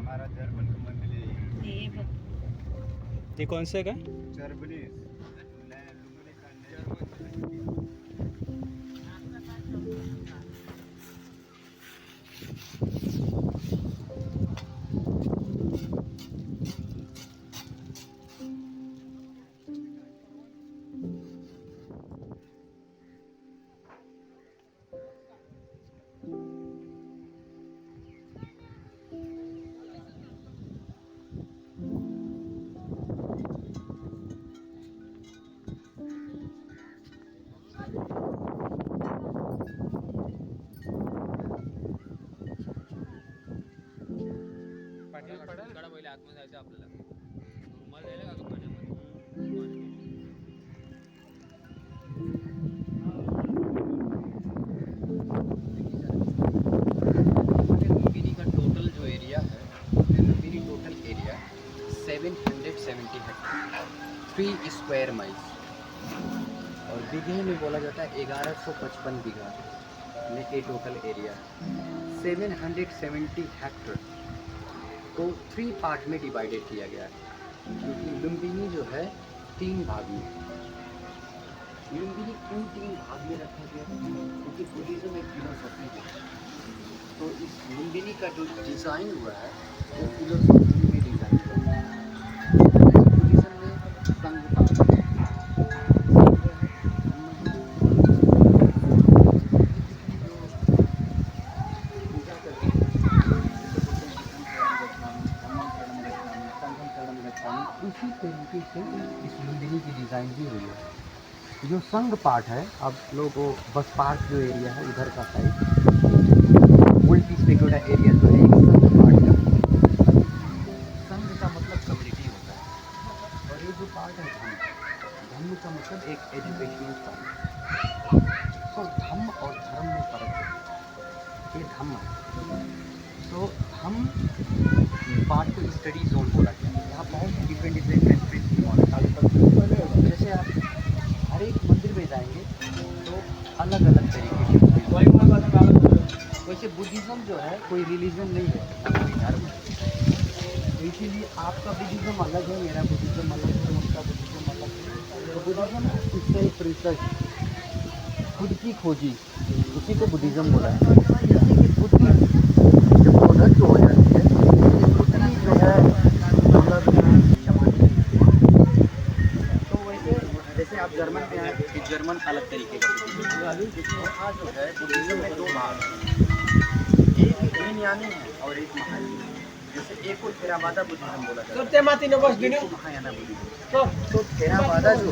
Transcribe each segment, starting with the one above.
हमारा जर्मन का मंदिर है ये कौन से का? जर्मनी पहिले आतमध्ये जायचं आपल्याला रुमाल द्यायला का पाण्यामध्ये लुम्बिनी का टोटल जो एरिया है Lumbini total area 770 hectare 3 square miles और बीघे में बोला जाता है 1155 बीघा में ये टोटल एरिया 770 हेक्टेयर को 3 पार्ट में डिवाइडेड किया गया है क्योंकि लुम्बिनी जो है 3 भाग में लुम्बिनी क्यों 3 भाग में रखा गया क्योंकि बुद्धिज्म एक फिलोसफी है तो इस लुम्बिनी का जो डिज़ाइन हुआ है वो फिलोसफी में डिज़ाइन हुआ है बुद्धिज्म में संघ उसी तरीके से इस लुम्बिनी की डिज़ाइन भी हुई है जो संघ पार्ट है अब लोगों बस पार्क जो एरिया है उधर का side old peace pagoda area जो है एक संघ पार्ट का संघ का मतलब कम्युनिटी होता है और ये जो पार्ट है धम्म का मतलब एक एजुकेशनल पार्ट तो धम्म और धर्म में फर्क है ये धम्म है तो हम पार्ट को स्टडी जोन बोला गया यहाँ बहुत डिफरेंट कंट्रीज की जैसे आप हर एक मंदिर में जाएंगे तो अलग अलग तरीके के वैसे बुद्धिज़्म जो है कोई रिलीजन नहीं है धर्म तो इसीलिए आपका बुद्धिज़्म अलग है मेरा बुद्धिज़्म अलग है उनका बुद्धिज़्म अलग है तो बुद्धिज़्म सेल्फ रिसर्च खुद की खोजी उसी को बुद्धिज़्म बोला है जैसे कि बुद्धि जब प्रोडक्ट हो जाती है बुद्धि जो है मतलब तो वैसे जैसे आप जर्मन में आए कि जर्मन अलग तरीके का यहाँ जो है बुद्धिज़्म में 2 भाग एक हीनयानी है और एक महायानी जैसे एक को थेरावादा बुद्धिज़्म बोला जाता है महायाना बुद्धिज़्म तो थेरावादा जो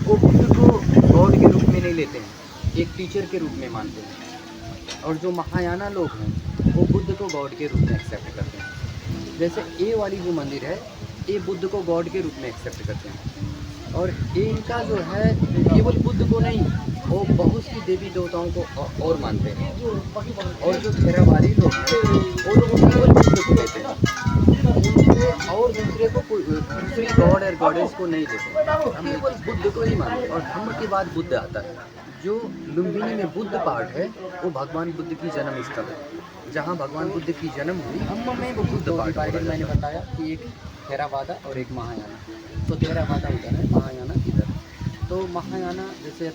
वो बुद्ध को गॉड के रूप में नहीं लेते हैं एक टीचर के रूप में मानते हैं और जो महायाना लोग हैं वो बुद्ध को गॉड के रूप में एक्सेप्ट करते हैं जैसे ए वाली जो मंदिर है ये बुद्ध को गॉड के रूप में एक्सेप्ट करते हैं और ये इनका जो है केवल बुद्ध को नहीं वो बहुत सी देवी देवताओं को और मानते हैं और जो थेरावादी लोग हैं वो लोग केवल बुद्ध को लेते हैं और दूसरे को दूसरी गॉड और गॉडेस को नहीं लेते हम केवल बुद्ध को ही मानते हैं और धम्म के बाद बुद्ध आता है जो लुम्बिनी में बुद्ध पार्ट है वो भगवान बुद्ध की जन्म स्थल है जहाँ भगवान बुद्ध की जन्म हुई धम्म में वो बुद्ध पार्ट मैंने बताया कि एक थेरावादा और एक महायाना तो थेरावादा उधर है महायाना इधर तो महायाना जैसे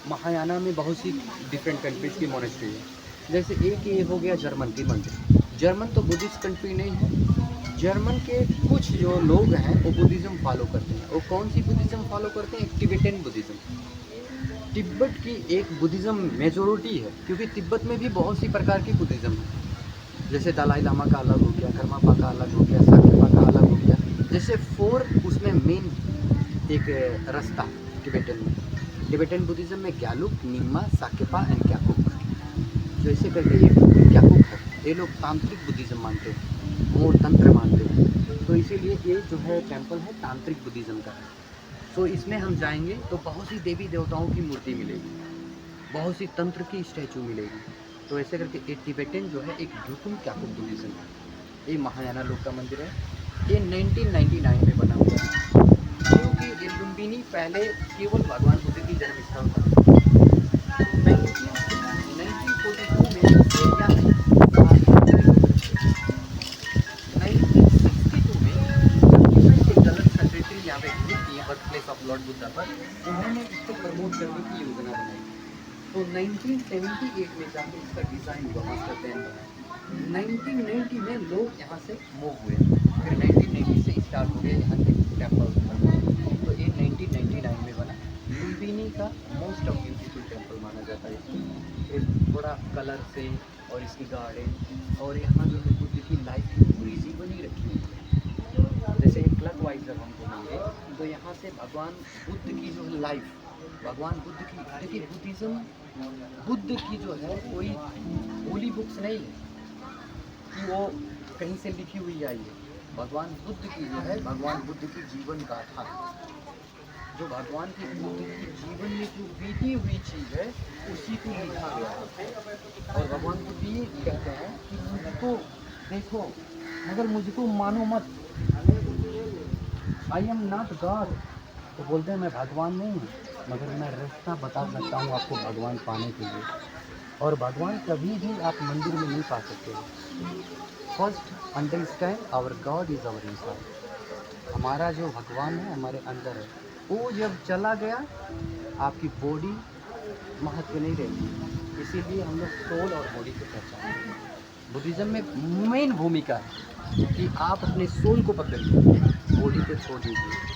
महायाना में बहुत सी डिफरेंट कंट्रीज़ की मोनेस्ट्री है जैसे एक ये हो गया जर्मन की मंदिर जर्मन तो बुद्धिस्ट कंट्री नहीं है जर्मन के कुछ जो लोग हैं वो बुद्धिज़्म फॉलो करते हैं वो कौन सी बुद्धिज़्म फॉलो करते हैं एक टिबेटन बुद्धिज़्म तिब्बत की एक बुद्धिज़्म मेजोरिटी है क्योंकि तिब्बत में भी बहुत सी प्रकार की बुद्धिज़्म है जैसे दलाई लामा का अलग हो गया कर्मापा का अलग हो गया साकेपा का अलग हो गया जैसे 4 उसमें मेन एक रास्ता टिबेटन बुद्धिज़्म में ग्यालुक निम्मा साकेपा एंड क्याकुक जो ऐसे करके एक क्याकुक है ये लोग तांत्रिक बुद्धिज़्म मानते हैं मोर तंत्र मानते हैं तो इसीलिए ये जो है टेम्पल है तांत्रिक बुद्धिज़्म का है तो इसमें हम जाएंगे तो बहुत सी देवी देवताओं की मूर्ति मिलेगी बहुत सी तंत्र की स्टैचू मिलेगी तो ऐसे करके एक टिबेटन जो है एक ड्रुकुम क्याकुक बुद्धिज़्म है ये महायाना लोग का मंदिर है ये 1999 में बना हुआ है क्योंकि ये लुम्बिनी पहले केवल भगवान बुद्ध की जन्म स्थल था 1942 में 1978 में जाके इसका डिज़ाइन हुआ मास्टर प्लान बना। 1990 में लोग यहाँ से मूव हुए, फिर 1990 से स्टार्ट हो गए यहाँ के टेम्पल। तो ये 1999 में बना। लुम्बिनी का मोस्ट ऑफ ब्यूटीफुल टेम्पल माना जाता है इसको। फिर थोड़ा कलर से और इसकी गार्डन और यहाँ जो है बुद्ध की लाइफ पूरी जीवन ही रखी हुई है। जैसे एक क्लॉक वाइज जब हम घूमेंगे तो यहाँ से भगवान बुद्ध की जो लाइफ, भगवान बुद्ध की, देखिए बुद्धिज़्म बुद्ध की जो है कोई होली बुक्स नहीं है कि वो कहीं से लिखी हुई आई है। भगवान बुद्ध की जो है भगवान बुद्ध की जीवन गाथा, जो भगवान की बुद्ध की जीवन में जो बीती हुई चीज़ है उसी को लिखा गया है। और भगवान बुद्ध ये कहते हैं कि मुझको देखो मगर मुझको मानो मत, आई एम नॉट गॉड। तो बोलते हैं मैं भगवान नहीं हूँ, मगर मैं रास्ता बता सकता हूँ आपको भगवान पाने के लिए। और भगवान कभी भी आप मंदिर में नहीं पा सकते हो। First understand our God is our inside. हमारा जो भगवान है हमारे अंदर है। वो जब चला गया आपकी बॉडी महत्व नहीं रहेगी। इसीलिए हम लोग सोल और बॉडी को पहचानते हैं। बुद्धिज़्म में मेन भूमिका है कि आप अपने सोल को पकड़िए, बॉडी को छोड़ दीजिए।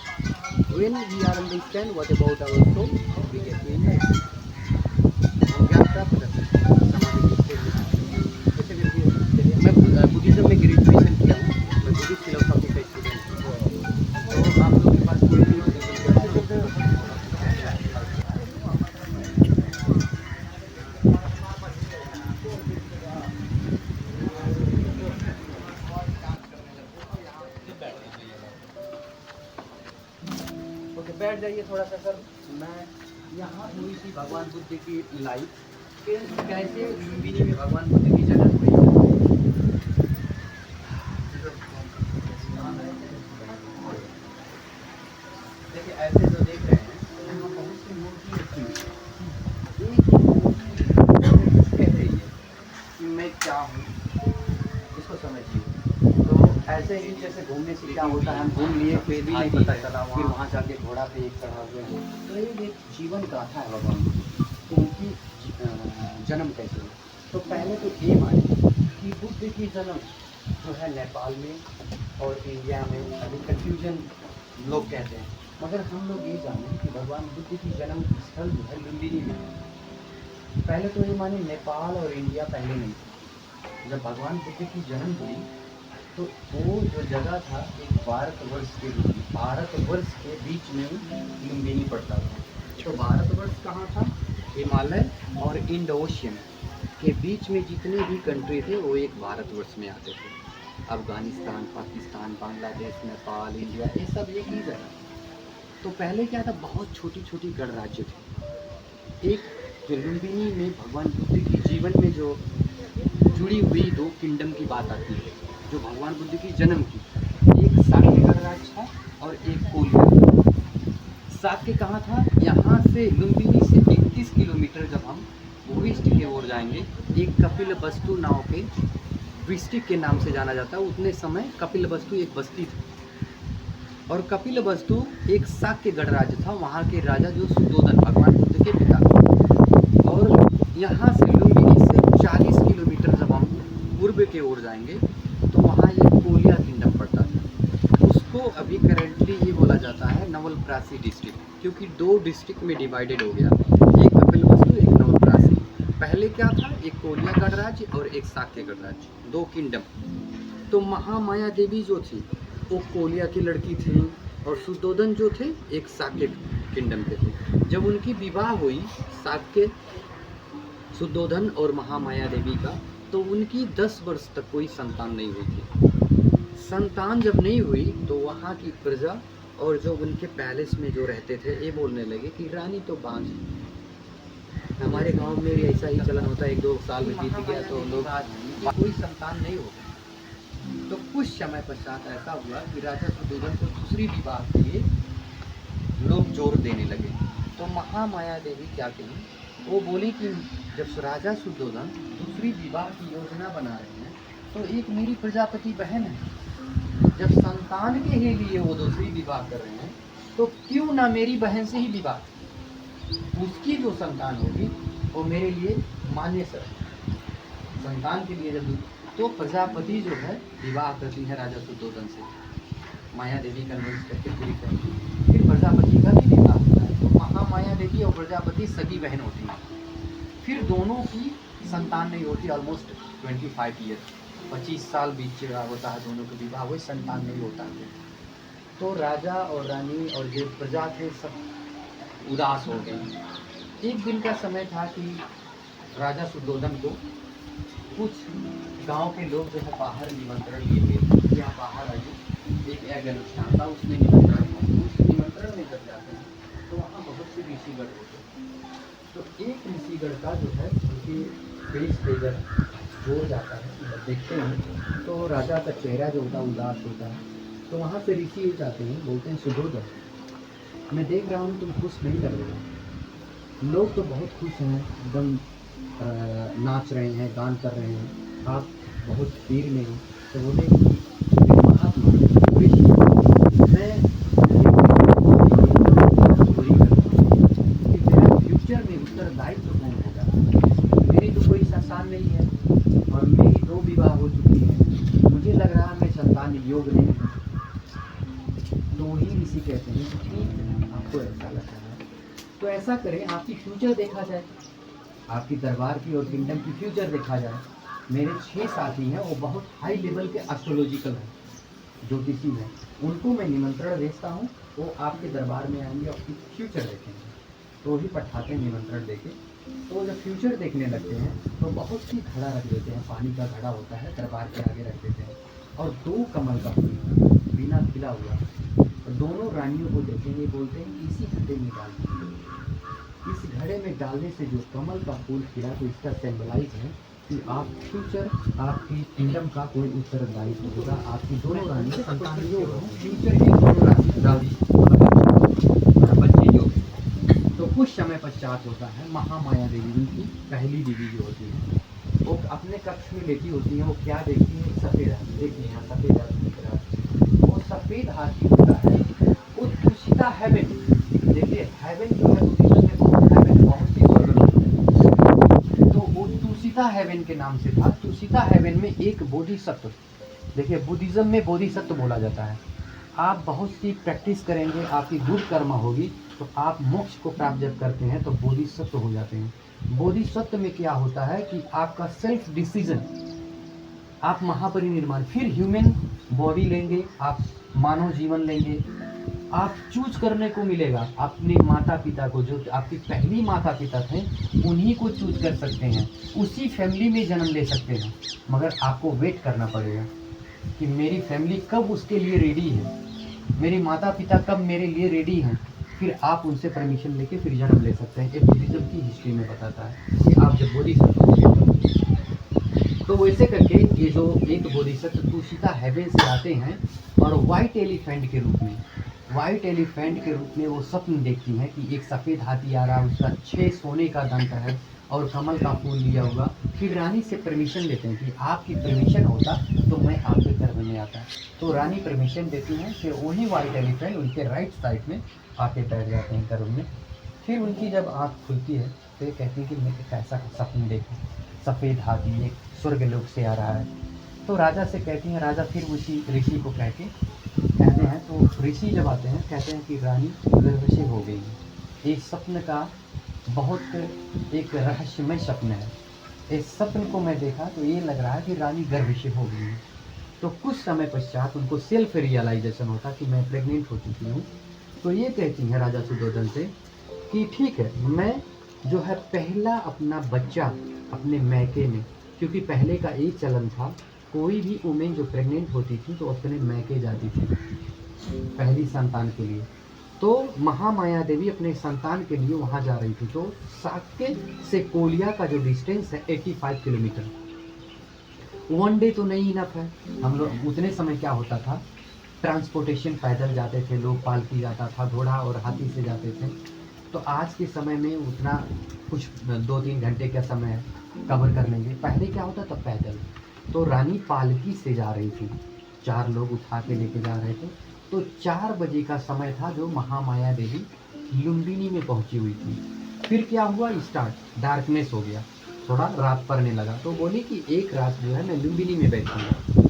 When we are understand what about our soul, we get to enlighten. हम ज्ञान प्राप्त करते हैं समाधि की स्टेज में। जैसे चलिए मैं बुद्धिज़्म में ग्रेजुएशन किया हूँ, मैं बुद्धिस्ट फिलोसॉफी का स्टूडेंट हूँ। तो आप लोगों के पास कोई भी बैठ जाइए थोड़ा सा सर। मैं यहाँ हुई थी भगवान बुद्ध की लाइफ कि कैसे लुम्बिनी में भगवान बुद्ध की जन्म हुई। देखिए ऐसे जो देख रहे हैं यहाँ बहुत सी मूर्ति रखी हुई है। एक कह रही है कि मैं क्या हूँ, इसको समझिए। तो ऐसे ही जैसे घूमने से क्या होता है, हम घूम लिए फिर भी नहीं पता चला, फिर वहाँ जाके घोड़ा पे एक चढ़ा हुए हैं। तो ये एक जीवन गाथा है भगवान की, तो उनकी जन्म कैसे हुआ। तो पहले तो ये माने कि बुद्ध की जन्म जो है नेपाल में और इंडिया में, अभी कन्फ्यूजन लोग कहते हैं, मगर हम लोग ये जाने कि भगवान बुद्ध की जन्म स्थल जो है लुम्बिनी में। पहले तो ये माने नेपाल और इंडिया पहले नहीं था। जब भगवान बुद्ध की जन्म हुई तो वो जो जगह था एक भारतवर्ष के बीच में लुम्बिनी पड़ता था। तो भारतवर्ष कहाँ था, हिमालय और इंड ओशियन के बीच में जितने भी कंट्री थे वो एक भारतवर्ष में आते थे। अफगानिस्तान, पाकिस्तान, बांग्लादेश, नेपाल, इंडिया, ये सब एक ही जगह। तो पहले क्या था, बहुत छोटी छोटी गणराज्य थे। एक जो लुम्बिनी में भगवान बुद्ध की जीवन में जो जुड़ी हुई दो किंगडम की बात आती है जो भगवान बुद्ध की जन्म की, एक साक्य गणराज्य था और एक कोलिया। साक्य कहाँ था, यहाँ से लुम्बिनी से 31 किलोमीटर जब हम ईस्ट की ओर जाएंगे, एक कपिलवस्तु नाव के डिस्ट्रिक्ट के नाम से जाना जाता है। उतने समय कपिलवस्तु एक बस्ती थी और कपिलवस्तु एक शाक्य गणराज्य था। वहाँ के राजा जो सुद्धोधन भगवान बुद्ध के पिता। और यहाँ से लुम्बिनी से 40 किलोमीटर जब हम पूर्व के ओर जाएंगे तो वहाँ एक कोलिया किंगडम पड़ता था। उसको अभी करेंटली ये बोला जाता है नवलपरासी डिस्ट्रिक्ट, क्योंकि दो डिस्ट्रिक्ट में डिवाइडेड हो गया, एक कपिलवस्तु एक नवलपरासी। पहले क्या था, एक कोलिया गणराज्य और एक शाक्य गणराज्य, दो किंगडम। तो महामाया देवी जो थी वो कोलिया की लड़की थी और सुद्धोधन जो थे एक शाक्य किंगडम के थे। जब उनकी विवाह हुई शाक्य सुद्धोधन और महामाया देवी का, तो उनकी 10 वर्ष तक कोई संतान नहीं हुई थी। संतान जब नहीं हुई तो वहाँ की प्रजा और जो उनके पैलेस में जो रहते थे ये बोलने लगे कि रानी तो बांझ है। हमारे गांव में भी ऐसा ही चलन होता है, 1-2 साल में बीत गया तो लोग कोई संतान नहीं हो। तो कुछ समय पश्चात ऐसा हुआ कि राजा सुद्धोधन को दूसरी विवाह के लिए लोग जोर देने लगे। तो महामाया देवी क्या कही, वो बोली कि जब राजा सुद्धोधन दूसरी विवाह की योजना बना रहे हैं तो एक मेरी प्रजापति बहन है, जब संतान के ही लिए वो दूसरी विवाह कर रहे हैं तो क्यों ना मेरी बहन से ही विवाह, उसकी जो संतान होगी और मेरे लिए मान्य सर। संतान के लिए जब तो प्रजापति जो है विवाह करती है राजा शुद्धोधन से, माया देवी कन्विंस करके पूरी फैमिली। फिर प्रजापति का भी विवाह होता है, तो महामाया देवी और प्रजापति सगी बहन होती हैं। फिर दोनों की संतान नहीं होती, ऑलमोस्ट 25 ईयर, 25 साल बीच होता है दोनों का विवाह, वही संतान नहीं होता है। तो राजा और रानी और जो प्रजा थे सब उदास हो गए। एक दिन का समय था कि राजा शुद्धोधन को कुछ गांव के लोग जो है बाहर निमंत्रण लिए थे, या बाहर आइए, एक यज्ञ अनुष्ठान था, उसमें निमंत्रण था। उस निमंत्रण में जब जाते हैं तो वहाँ बहुत से ऋषिगण होते हैं। तो एक ऋषिगण का जो है उनकी फेस पे जब जोर जाता है, जब देखते हैं तो राजा का चेहरा जो होता है उदास होता है। तो वहाँ से ऋषि जाते हैं, बोलते हैं शुद्धोधन, मैं देख रहा हूँ तुम खुश नहीं कर रहे हो। लोग तो बहुत खुश हैं, एकदम नाच रहे हैं, गान कर रहे हैं, आप बहुत पीर में हो। तो बोले कि महात्मा ऋषि, मैं चोरी करता हूँ कि मेरा फ्यूचर में उत्तरदायित्व कौन होगा। मेरी तो कोई संतान नहीं है और मेरी 2 विवाह हो चुकी है, मुझे लग रहा है मैं संतान योग नहीं हूँ। तो वही ऋषि कहते हैं कि ठीक है, आपको ऐसा लग रहा है तो ऐसा करें, आपकी फ्यूचर देखा जाए, आपकी दरबार की और किंगडम की फ्यूचर देखा जाए। मेरे 6 साथी हैं, वो बहुत हाई लेवल के एस्ट्रोलॉजिकल हैं, ज्योतिषी हैं, उनको मैं निमंत्रण भेजता हूँ, वो आपके दरबार में आएंगे, आपकी फ्यूचर देखेंगे। तो वही पठाते हैं निमंत्रण देके। तो जब फ्यूचर देखने लगते हैं तो बहुत सी घड़ा रख देते हैं, पानी का घड़ा होता है, दरबार के आगे रख देते हैं, और 2 कमल का फूल बिना खिला हुआ, और दोनों रानियों को देखेंगे, बोलते हैं कि इसी घड़े में डाल दीजिए। इस घड़े में डालने से जो कमल का फूल खिला, तो इसका सिंबलाइज है कि आप फ्यूचर, आपकी किंगडम का कोई उत्तरदायित्व होगा, आपकी दोनों रानी संतान योग हो, फ्यूचर की दोनों रानी बच्चे योग। तो कुछ समय पश्चात होता है, महामाया देवी उनकी पहली देवी जो होती है, वो अपने कक्ष में लेटी होती है। वो क्या देखती है? सफ़ेद हाथी। देखिए यहाँ सफ़ेद हाथी दिख रहा है, वो सफ़ेद हाथी होता है उत्कृष्टा हेवन। देखिए हेवन जो है बहुत ही स्वर्ग है, तो वो तुषिता हेवन के नाम से था। तुषिता हेवन में एक बोधिसत्व, देखिए बुद्धिज्म में बोधिसत्व बोला जाता है। आप बहुत सी प्रैक्टिस करेंगे, आपकी गुड कर्मा होगी, तो आप मोक्ष को प्राप्त जब करते हैं तो बोधिसत्व हो जाते हैं। बोधिसत्व में क्या होता है कि आपका सेल्फ डिसीजन, आप महापरिनिर्वाण, फिर ह्यूमन बॉडी लेंगे, आप मानव जीवन लेंगे, आप चूज करने को मिलेगा अपने माता पिता को, जो आपकी पहली माता पिता थे उन्हीं को चूज कर सकते हैं, उसी फैमिली में जन्म ले सकते हैं, मगर आपको वेट करना पड़ेगा कि मेरी फैमिली कब उसके लिए रेडी है, मेरे माता पिता कब मेरे लिए रेडी हैं, फिर आप उनसे परमिशन लेके फिर जन्म ले सकते हैं। एक बुद्धिज्म की हिस्ट्री में बताता है कि आप जब बोधिसत्व, तो वैसे करके ये जो एक बोधिसत्व तुषिता हेवन से आते हैं और वाइट एलिफेंट के रूप में, वाइट एलिफेंट के रूप में वो स्वप्न देखती हैं कि एक सफ़ेद हाथी आ रहा है, उसका 6 सोने का दंत है और कमल का फूल लिया हुआ। फिर रानी से परमिशन लेते हैं कि आपकी परमिशन होता तो मैं आपके गर्भ में आता। तो रानी परमिशन देती हैं, फिर वही वाइट एलिफेंट उनके राइट साइड में आके बैठ जाते हैं गर्भ में। फिर उनकी जब आँख खुलती है तो ये कहती है कि मैं एक ऐसा सपन देखूँ, सफ़ेद हाथी एक स्वर्गलोक से आ रहा है। तो राजा से कहती हैं, राजा फिर उसी ऋषि को कहते हैं, तो ऋषि जब आते हैं कहते हैं कि रानी गर्भवती हो गई है। एक स्वप्न का बहुत एक रहस्यमय स्वप्न है, इस स्वप्न को मैं देखा तो ये लग रहा है कि रानी गर्भवती हो गई है। तो कुछ समय पश्चात उनको सेल्फ रियलाइजेशन होता कि मैं प्रेग्नेंट हो चुकी हूँ। तो ये कहती हैं राजा शुद्धोधन से कि ठीक है, मैं जो है पहला अपना बच्चा अपने मैके में, क्योंकि पहले का एक चलन था, कोई भी वुमेन जो प्रेग्नेंट होती थी तो अपने मैके जाती थी पहली संतान के लिए। तो महामाया देवी अपने संतान के लिए वहाँ जा रही थी। तो साकेत से कोलिया का जो डिस्टेंस है 85 किलोमीटर, 1 डे तो नहीं इनफ है। हम लोग उतने समय क्या होता था, ट्रांसपोर्टेशन पैदल जाते थे लोग, पालकी जाता था, घोड़ा और हाथी से जाते थे। तो आज के समय में उतना कुछ 2-3 घंटे का समय है कवर कर लेंगे, पहले क्या होता था पैदल। तो रानी पालकी से जा रही थी, 4 लोग उठा के लेके जा रहे थे। तो 4 बजे का समय था जो महामाया देवी लुम्बिनी में पहुंची हुई थी। फिर क्या हुआ, स्टार्ट डार्कनेस हो गया, थोड़ा रात पड़ने लगा। तो बोली कि एक रात जो है मैं लुम्बिनी में बैठूंगा।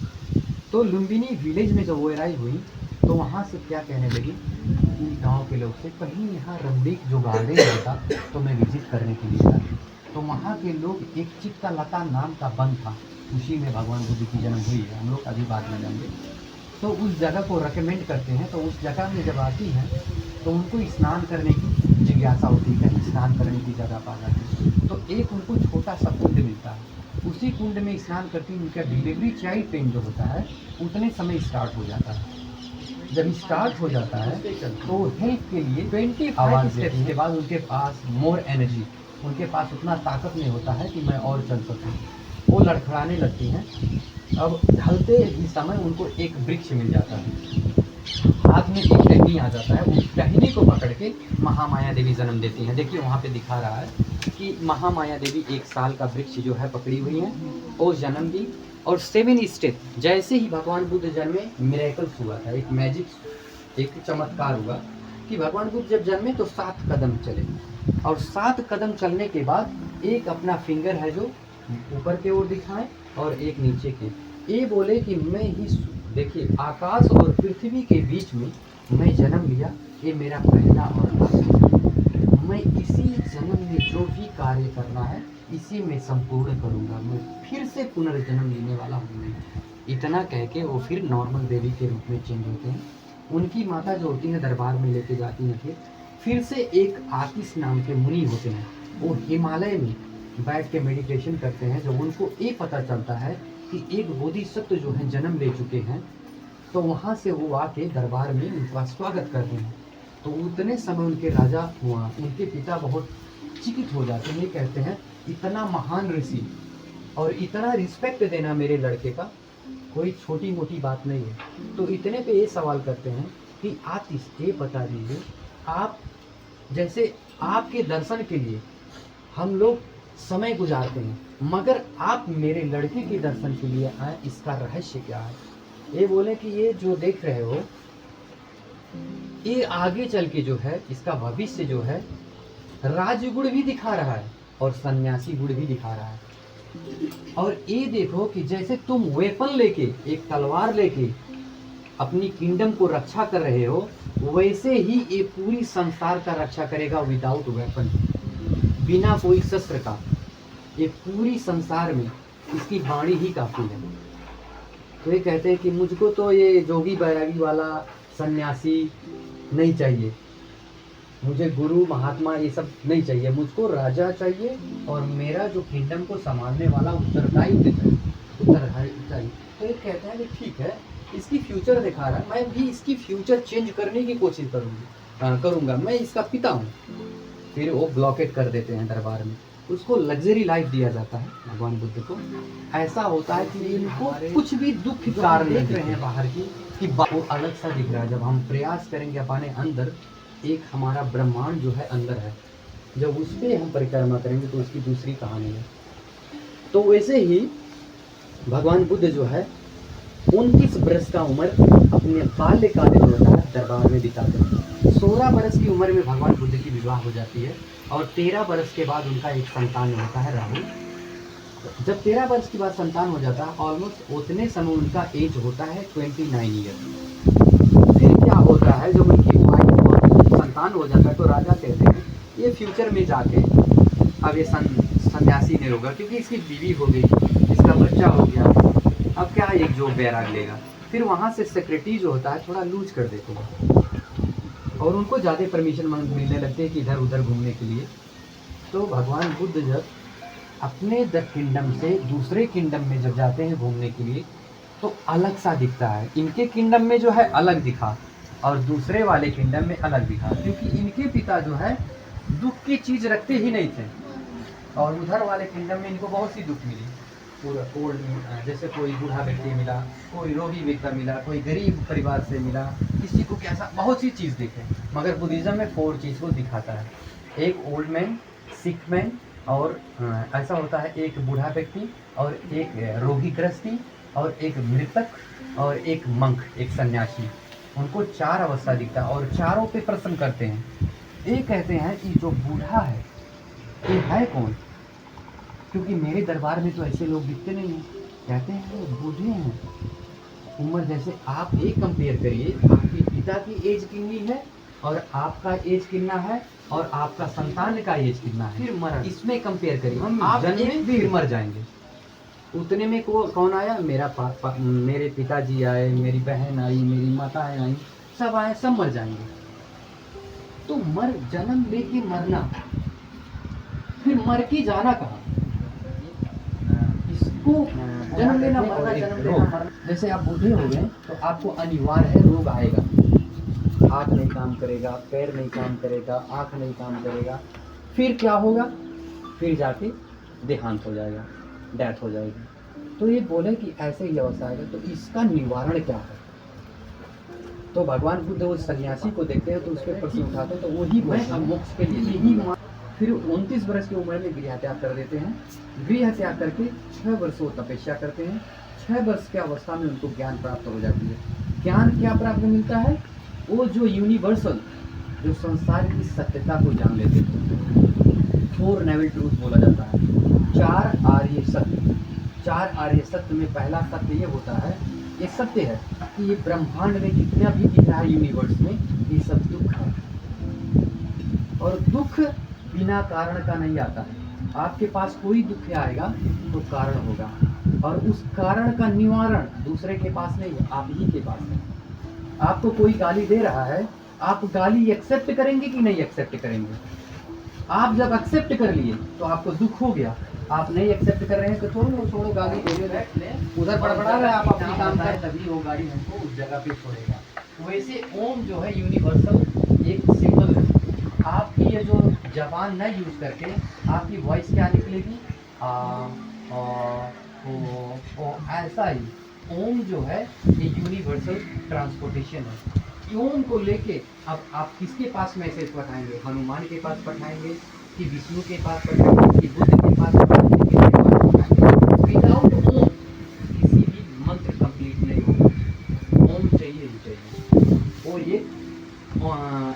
तो लुम्बिनी विलेज में जब वो अराइव हुई तो वहाँ से क्या कहने लगी कि गांव के लोग से कहीं यहाँ रमडीक जो गार्डन होता तो मैं विजिट करने के लिए जाती। तो वहाँ के लोग, एक चित्ता लता नाम का वन था, उसी में भगवान बुद्ध की जन्म हुई है, हम लोग अभी बात में जाएंगे। तो उस जगह को रेकमेंड करते हैं। तो उस जगह में जब आती हैं तो उनको स्नान करने की जिज्ञासा होती है, कहीं स्नान करने की जगह पा जाती है। तो एक उनको छोटा सा कुंड मिलता है, उसी कुंड में स्नान करती उनका डिलीवरी चाइल्ड पेन जो होता है उतने समय स्टार्ट हो जाता है। जब स्टार्ट हो जाता है तो हेल्प के लिए 25 स्टेप्स के बाद उनके पास मोर एनर्जी, उनके पास उतना ताकत नहीं होता है कि मैं और चल सकूं। वो लड़खड़ाने लगती हैं। अब ढलते ही समय उनको एक वृक्ष मिल जाता है, हाथ में एक टहनी आ जाता है। उस टहनी को पकड़ के महामाया देवी जन्म देती हैं। देखिए वहाँ पे दिखा रहा है कि महामाया देवी 1 साल का वृक्ष जो है पकड़ी हुई है, वो जन्म दी। और 7 स्टेप जैसे ही भगवान बुद्ध जन्मे मिरेकल्स हुआ था, एक मैजिक, एक चमत्कार हुआ कि भगवान बुद्ध जब जन्मे तो 7 कदम चले, और 7 कदम चलने के बाद एक अपना फिंगर है जो ऊपर की ओर दिखाएं और एक नीचे के, ये बोले कि मैं ही, देखिए आकाश और पृथ्वी के बीच में मैं जन्म लिया, ये मेरा पहला और आखिरी, मैं इसी जन्म में जो भी कार्य करना है इसी में संपूर्ण करूंगा, मैं फिर से पुनर्जन्म लेने वाला हूँ। इतना कह के वो फिर नॉर्मल देवी के रूप में चेंज होते हैं। उनकी माता जो होती है दरबार में लेके जाती हैं। फिर से एक आतिश नाम के मुनि होते हैं, वो हिमालय में बैठ के मेडिटेशन करते हैं। जब उनको ये पता चलता है कि एक बोधिसत्व जो है जन्म ले चुके हैं, तो वहाँ से वो आके दरबार में उनका स्वागत करते हैं। तो उतने समय उनके राजा हुआ, उनके पिता बहुत चिकित हो जाते हैं, कहते हैं इतना महान ऋषि और इतना रिस्पेक्ट देना मेरे लड़के का कोई छोटी मोटी बात नहीं है। तो इतने पे ये सवाल करते हैं कि आप ये बता दीजिए, आप जैसे आपके दर्शन के लिए हम लोग समय गुजारते हैं, मगर आप मेरे लड़के के दर्शन के लिए आए, इसका रहस्य क्या है? ये बोले कि ये जो देख रहे हो ये आगे चल के जो है इसका भविष्य जो है राजगुण भी दिखा रहा है और सन्यासी गुण भी दिखा रहा है। और ये देखो कि जैसे तुम वेपन लेके, एक तलवार लेके अपनी किंगडम को रक्षा कर रहे हो, वैसे ही ये पूरी संसार का रक्षा करेगा विदाउट वेपन, बिना कोई शस्त्र का। ये पूरी संसार में इसकी वाणी ही काफी है। तो ये कहते हैं कि मुझको तो ये जोगी बैरागी वाला सन्यासी नहीं चाहिए, मुझे गुरु महात्मा ये सब नहीं चाहिए, मुझको राजा चाहिए और मेरा जो किंगडम को संभालने वाला उत्तरदायित्व चाहिए। तो ये कहते हैं कि ठीक है, इसकी फ्यूचर दिखा रहा है, मैं भी इसकी फ्यूचर चेंज करने की कोशिश करूँगा, मैं इसका पिता हूँ। फिर वो ब्लॉकेट कर देते हैं दरबार में, उसको लग्जरी लाइफ दिया जाता है भगवान बुद्ध को। ऐसा होता है कि इनको कुछ भी दुख कारण देख रहे हैं बाहर की कि वो अलग सा दिख रहा है। जब हम प्रयास करेंगे अपने अंदर, एक हमारा ब्रह्मांड जो है अंदर है, जब उस पर हम परिक्रमा करेंगे तो उसकी दूसरी कहानी है। तो वैसे ही भगवान बुद्ध जो है 29 वर्ष का उम्र अपने बाल्यकाल जो होता है दरबार में बिताते हैं। 16 वर्ष की उम्र में भगवान बुद्ध की विवाह हो जाती है और 13 वर्ष के बाद उनका एक संतान होता है राहुल। जब 13 वर्ष के बाद संतान हो जाता है, ऑलमोस्ट उतने समय उनका एज होता है 29 ईयर। फिर क्या होता है, जब उनकी संतान हो जाता है तो राजा कहते हैं ये फ्यूचर में जाके अब ये सन्यासी नहीं होगा, क्योंकि इसकी बीवी हो गई, इसका बच्चा हो गया, अब क्या एक जो बैराग लेगा। फिर वहाँ से सेक्रेटरी जो होता है थोड़ा लूज कर देते हैं और उनको ज़्यादा परमिशन मिलने लगते हैं कि इधर उधर घूमने के लिए। तो भगवान बुद्ध जब अपने द किंगडम से दूसरे किंगडम में जब जाते हैं घूमने के लिए तो अलग सा दिखता है। इनके किंगडम में जो है अलग दिखा और दूसरे वाले किंगडम में अलग दिखा, क्योंकि इनके पिता जो है दुख की चीज़ रखते ही नहीं थे और उधर वाले किंगडम में इनको बहुत सी दुख मिली। पूरा ओल्ड, जैसे कोई बूढ़ा व्यक्ति मिला, कोई रोगी व्यक्ति मिला, कोई गरीब परिवार से मिला, किसी को कैसा बहुत सी चीज़ दिखे। मगर बुद्धिज़्म में 4 चीज़ को दिखाता है, एक ओल्ड मैन, सिक मैन, और ऐसा होता है एक बूढ़ा व्यक्ति और एक रोगी गृहस्थी और एक मृतक और एक मंक, एक सन्यासी। उनको 4 अवस्था दिखता है और चारों पे प्रश्न करते हैं। ये कहते हैं कि जो बूढ़ा है ये है कौन, क्योंकि मेरे दरबार में तो ऐसे लोग दिखते नहीं हैं। कहते हैं वो बूढ़े हैं उम्र जैसे। आप एक कंपेयर करिए, आपके पिता की एज कितनी है और आपका एज कितना है और आपका संतान का एज कितना है, फिर मरण इसमें कंपेयर करिए। आप जन्मे फिर मर जाएंगे। उतने में कौन आया, मेरे पिताजी आए, मेरी बहन आई, मेरी माताएं आई, सब आए, सब मर जाएंगे। तो जन्म लेके मरना, फिर मर के जाना कहाँ, इसको जन्म लेना मरना, जन्म लेना मरना। जैसे आप बूढ़े हो गए तो आपको अनिवार्य है रोग आएगा, हाथ नहीं काम करेगा, पैर नहीं काम करेगा, आँख नहीं काम करेगा, फिर क्या होगा, फिर जाके देहांत हो जाएगा, डेथ हो जाएगी। तो ये बोले कि ऐसे ही अवस्था आएगा, तो इसका निवारण क्या है। तो भगवान बुद्ध उस सन्यासी को देखते हैं तो उस पर प्रश्न उठाते हैं, तो वही मैं मोक्ष के लिए यही। फिर 29 वर्ष की उम्र में गृह त्याग कर देते हैं। गृह त्याग करके 6 वर्ष वो तपस्या करते हैं। 6 वर्ष की अवस्था में उनको ज्ञान प्राप्त हो जाती है। ज्ञान क्या प्राप्त मिलता है, वो जो यूनिवर्सल, जो संसार की सत्यता को जान लेते थे। 4 नोबल ट्रूथ बोला जाता है, 4 आर्य सत्य। 4 आर्य सत्य में पहला सत्य ये होता है, ये सत्य है कि ये ब्रह्मांड में जितना भी दिख रहा है यूनिवर्स में, ये सब दुख है। और दुख बिना कारण का नहीं आता है। आपके पास कोई दुख आएगा तो कारण होगा, और उस कारण का निवारण दूसरे के पास नहीं है, आप ही के पास है। आपको कोई गाली दे रहा है, आप गाली एक्सेप्ट करेंगे कि नहीं एक्सेप्ट करेंगे। आप जब एक्सेप्ट कर लिए तो आपको दुख हो गया, आप नहीं एक्सेप्ट कर रहे हैं तो छोड़ो गाली दे रहे, उधर बड़बड़ा रहे, आप अपनी काम करें, तभी वो गाड़ी हमको उस जगह पे छोड़ेगा। वैसे ओम जो है यूनिवर्सल एक सिंबल है। आपकी ये जो जबान न यूज करके आपकी वॉइस क्या निकलेगी, ऐसा ही ओम जो है ये यूनिवर्सल ट्रांसपोर्टेशन है। ओम को लेके अब आप किसके पास मैसेज पठाएंगे, हनुमान के पास पठाएंगे कि विष्णु के पास पठाएंगे कि बुद्ध के पास पठाएंगे, किसके पास पठाएंगे। विदाउट ओम किसी भी मंत्र कंप्लीट नहीं होगा। ओम चाहिए ही चाहिए, और ये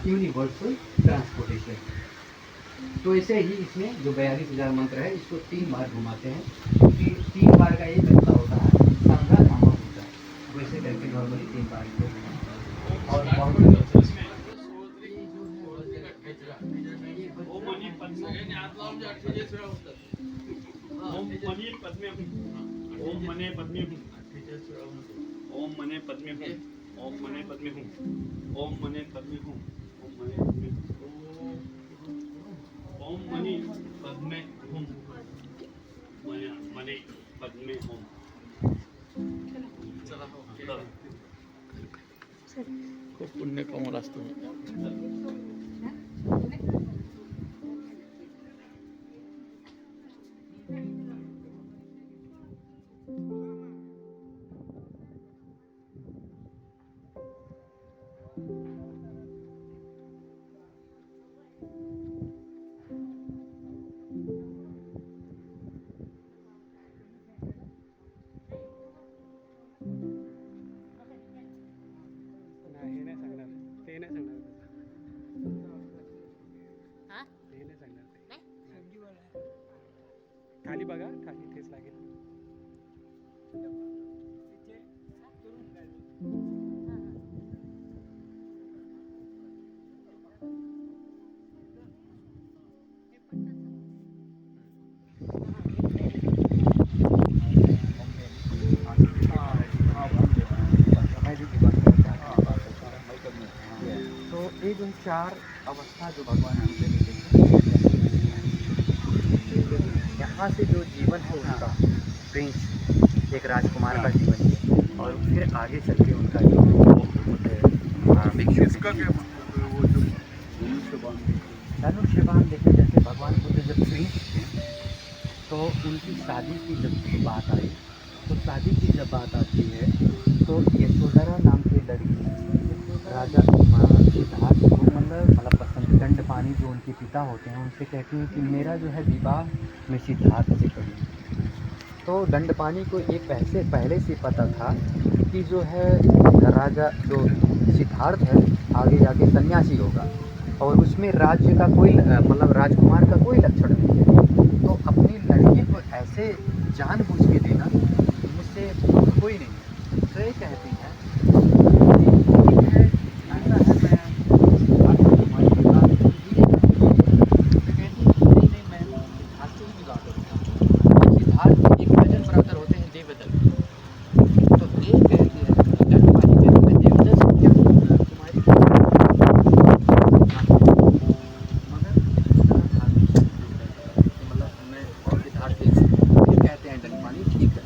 यूनिवर्सल ट्रांसपोर्टेशन। तो ऐसे ही इसमें जो 42,000 मंत्र है, इसको 3 बार घुमाते हैं, क्योंकि 3 बार का एक घंटा होता है, संघा धामा होता है, वैसे करके नॉर्मली 3 बार को और ओम मने पद्मे हूँ, ओम मने पद्मे हूँ, ओम मने पद्मे हूँ, ओम मने पद्मे हूँ, ओम मने पद्मे हूँ, मने पद्मे हूँ। खूप पुण्य कमवलं असतं. खाली बघा, खाली तेच लागेल. तो ये जो 4 अवस्था जो भगवान हमसे देते यहाँ से जो जीवन है उनका, प्रिंस एक राजकुमार का जीवन है, और फिर आगे चल के उनका जो धनुष्यबाण देखे। जैसे भगवान बुद्ध जब प्रिंस थे तो उनकी शादी की जब बात आई, तो शादी की जब बात आती है तो यशोधरा नाम की लड़की राजा सिद्धार्थ को मतलब पसंद, दंडपानी जो उनके पिता होते हैं उनसे कहती हैं कि मेरा जो है विवाह में सिद्धार्थ से करिए। तो दंडपानी को ये पहले से पता था कि जो है राजा जो सिद्धार्थ है आगे जाके सन्यासी होगा, और उसमें राज्य का कोई मतलब राजकुमार का कोई लक्षण नहीं है, तो अपनी लड़की को ऐसे जानबूझ के देना मुझसे कोई नहीं है। तो ये कहती हैं ठीक है, ऐसा है, मैं आपको तुम्हारी बात नहीं, मैं सिद्धार्थ से ही विवाह करूँगा। सिद्धार्थ एक वचन बराबर होते हैं देवदत्त। तो ये कहती है जगपाली कहती मैं देवदत्त से क्या करूँगा, तुम्हारी मगर मतलब मैं और सिद्धार्थ देख फिर कहते हैं जगपाली ठीक है,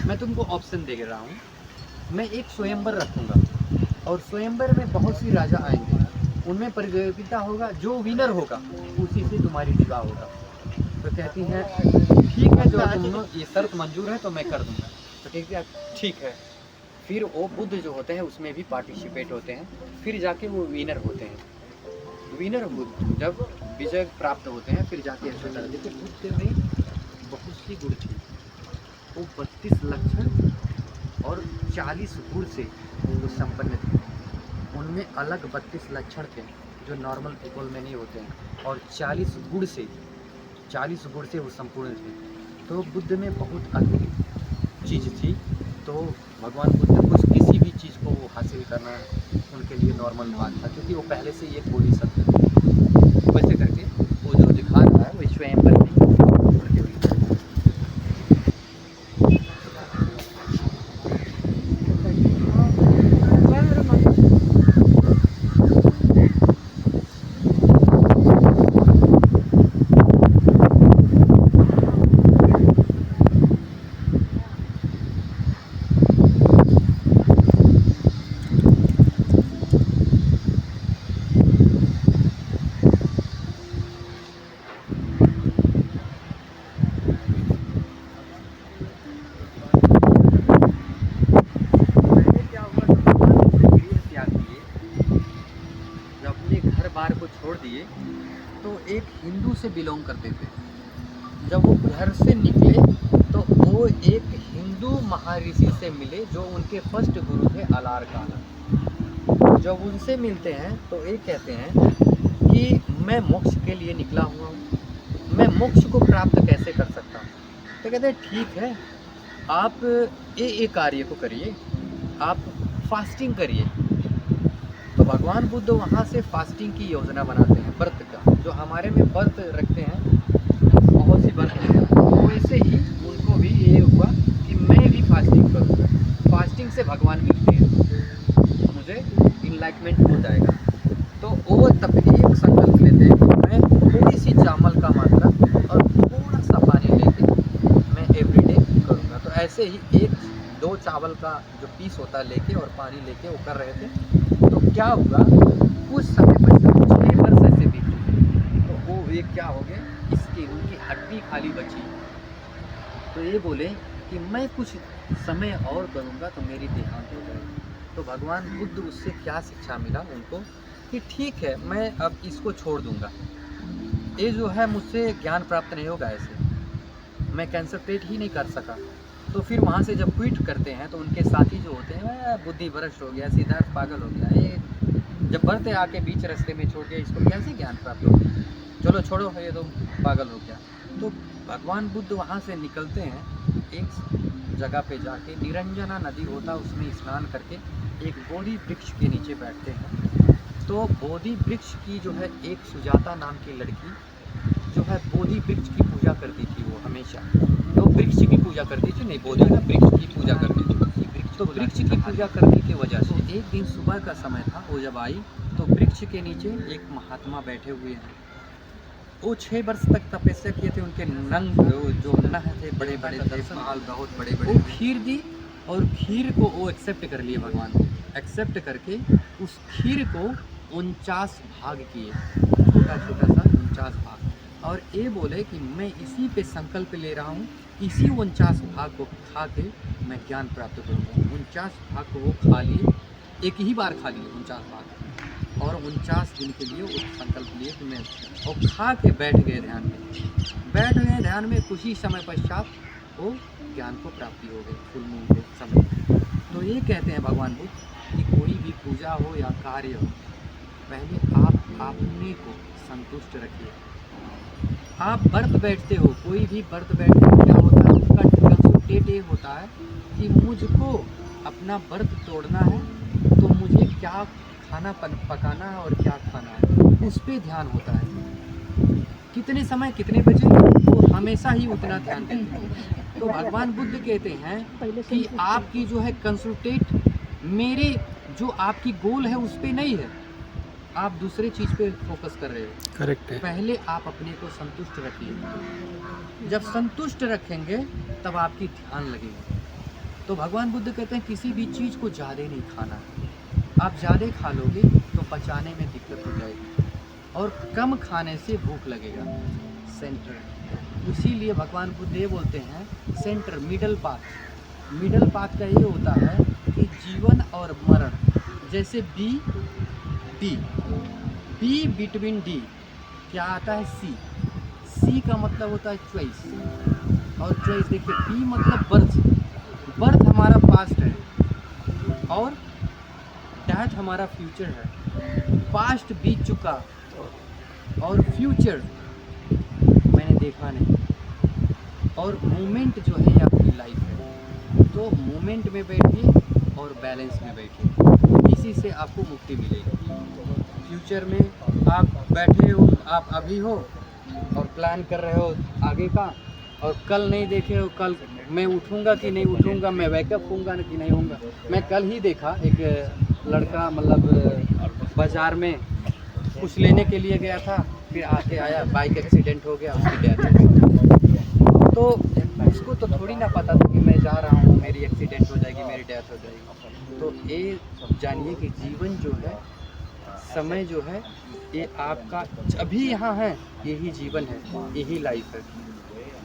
मैं तुमको ऑप्शन दे रहा हूँ, मैं एक स्वयंवर रखूँगा और स्वयंवर में बहुत सी राजा आएंगे, उनमें प्रतियोगिता होगा, जो विनर होगा उसी से तुम्हारी विवाह होगा। तो कहती है ठीक है, जो तुम ये शर्त मंजूर है तो मैं कर दूंगा। तो कहती है ठीक है। फिर वो बुद्ध जो होते हैं उसमें भी पार्टिसिपेट होते हैं, फिर जाके वो विनर होते हैं। विनर बुद्ध जब विजय प्राप्त होते हैं फिर जाके ऐसा कर देते। बुद्ध में बहुत सी गुण थी, वो 32 लक्षण और 40 गुण से वो संपन्न थे। उनमें अलग 32 लक्षण थे जो नॉर्मल पीपल में नहीं होते हैं, और 40 गुण से वो संपूर्ण थे। तो बुद्ध में बहुत अद्भुत चीज़ थी। तो भगवान बुद्ध कुछ किसी भी चीज़ को वो हासिल करना उनके लिए नॉर्मल बात था, क्योंकि वो पहले से ही एक बोधिसत्व थे। वैसे करके वो जो दिखा रहा है वो स्वयंवर में प्रतियोगिता। बार को छोड़ दिए तो एक हिंदू से बिलोंग करते थे। जब वो घर से निकले तो वो एक हिंदू महर्षि से मिले जो उनके फर्स्ट गुरु थे अलार काला। जब उनसे मिलते हैं तो ये कहते हैं कि मैं मोक्ष के लिए निकला हुआ हूँ, मैं मोक्ष को प्राप्त कैसे कर सकता हूँ। तो कहते हैं ठीक है, आप ये कार्य को करिए, आप फास्टिंग करिए। तो भगवान बुद्ध वहाँ से फास्टिंग की योजना बनाते हैं, व्रत का। जो हमारे में व्रत रखते हैं बहुत सी व्रत हैं, वैसे ही उनको भी ये हुआ कि मैं भी फास्टिंग करूँगा। फास्टिंग से भगवान मिलते हैं, मुझे इनलाइटमेंट हो जाएगा। तो वो तब एक संकल्प लेते हैं कि मैं थोड़ी सी चावल का मात्रा और थोड़ा सा पानी लेके मैं एवरीडे करूँगा। तो ऐसे ही 1-2 चावल का जो पीस होता है लेके और पानी लेके वो कर रहे थे। तो क्या हुआ, कुछ समय पश्चात 6 वर्ष ऐसे बीते तो वो ये क्या हो गए, इसकी उनकी हड्डी खाली बची। तो ये बोले कि मैं कुछ समय और करूँगा तो मेरी देहांत हो जाएगी। तो भगवान बुद्ध उससे क्या शिक्षा मिला उनको कि ठीक है, मैं अब इसको छोड़ दूँगा, ये जो है मुझसे ज्ञान प्राप्त नहीं होगा, ऐसे मैं कंसंट्रेट ही नहीं कर सका। तो फिर वहाँ से जब क्विट करते हैं तो उनके साथी जो होते हैं बुद्धि भ्रष्ट हो गया, सिद्धार्थ पागल हो गया, ये जब बढ़ते आके बीच रास्ते में छोड़ दिया, इसको कैसे ज्ञान प्राप्त हो, चलो छोड़ो, ये तो पागल हो गया। तो भगवान बुद्ध वहाँ से निकलते हैं, एक जगह पे जाके निरंजना नदी होता उसमें स्नान करके एक बोधि वृक्ष के नीचे बैठते हैं। तो बोधि वृक्ष की जो है एक सुजाता नाम की लड़की जो है बोधि वृक्ष की पूजा करती थी, वो हमेशा तो वृक्ष की पूजा करती थी, नहीं बोधि का वृक्ष की पूजा करती थी। तो वृक्ष की पूजा करने की वजह से एक दिन सुबह का समय था, वो जब आई तो वृक्ष के नीचे एक महात्मा बैठे हुए हैं। वो 6 वर्ष तक तपस्या किए थे, उनके नंग जो नह थे बड़े बड़े थे, बाल बहुत बड़े बड़े। वो खीर दी और खीर को वो एक्सेप्ट कर लिए, भगवान को एक्सेप्ट करके उस खीर को 49 भाग किए, छोटा छोटा सा 49 भाग, और ये बोले कि मैं इसी पे संकल्प ले रहा हूँ, इसी 49 भाग को खा के मैं ज्ञान प्राप्त करूँगा। 49 भाग को वो खा लिए, एक ही बार खा लिए 49 भाग, और 49 दिन के लिए उस संकल्प लिए कि मैं, और खा के बैठ गए ध्यान में। कुछ ही समय पश्चात वो ज्ञान को प्राप्ति हो गई, फुल मून के समय। तो ये कहते हैं भगवान बुद्ध कि कोई भी पूजा हो या कार्य हो, पहले आप अपने को संतुष्ट रखिए। आप व्रत बैठते हो, कोई भी व्रत बैठते हो, क्या होता है उसका कंसंट्रेट ये होता है कि मुझको अपना व्रत तोड़ना है, तो मुझे क्या खाना पकाना है और क्या खाना है, उस पर ध्यान होता है। कितने समय कितने बजे, वो हमेशा ही उतना ध्यान देते हैं। तो भगवान बुद्ध कहते हैं कि आपकी जो है कंसंट्रेट मेरे जो आपकी गोल है उस पे नहीं है, आप दूसरे चीज़ पे फोकस कर रहे हो। करेक्ट है। पहले आप अपने को संतुष्ट रखिए, जब संतुष्ट रखेंगे तब आपकी ध्यान लगेगी। तो भगवान बुद्ध कहते हैं किसी भी चीज़ को ज़्यादा नहीं खाना है। आप ज़्यादा खा लोगे तो पचाने में दिक्कत हो जाएगी, और कम खाने से भूख लगेगा। सेंटर, इसीलिए भगवान बुद्ध ये बोलते हैं centre, middle path. Middle path का ये होता है कि जीवन और मरण, जैसे बी बिटवीन डी क्या आता है, सी का मतलब होता है चॉइस, और चॉइस देखिए, बी मतलब बर्थ हमारा पास्ट है, और डेथ हमारा फ्यूचर है। पास्ट बीत चुका और फ्यूचर मैंने देखा नहीं, और मोमेंट जो है ये आपकी लाइफ है। तो मोमेंट में बैठिए और बैलेंस में बैठिए, इसी से आपको मुक्ति मिलेगी। फ्यूचर में आप बैठे हो, आप अभी हो और प्लान कर रहे हो आगे का, और कल नहीं देखे हो कल मैं उठूँगा कि नहीं उठूँगा, मैं वेकअप होऊंगा कि नहीं होऊंगा। मैं कल ही देखा एक लड़का मतलब बाज़ार में कुछ लेने के लिए गया था, फिर आके आया बाइक एक्सीडेंट हो गया, उसकी डेथ हो गई। तो उसको तो थोड़ी ना पता था कि मैं जा रहा हूँ, मेरी एक्सीडेंट हो जाएगी, मेरी डेथ हो जाएगी। तो ये जानिए कि जीवन जो है, समय जो है, ये आपका अभी यहाँ है, यही जीवन है, यही लाइफ है।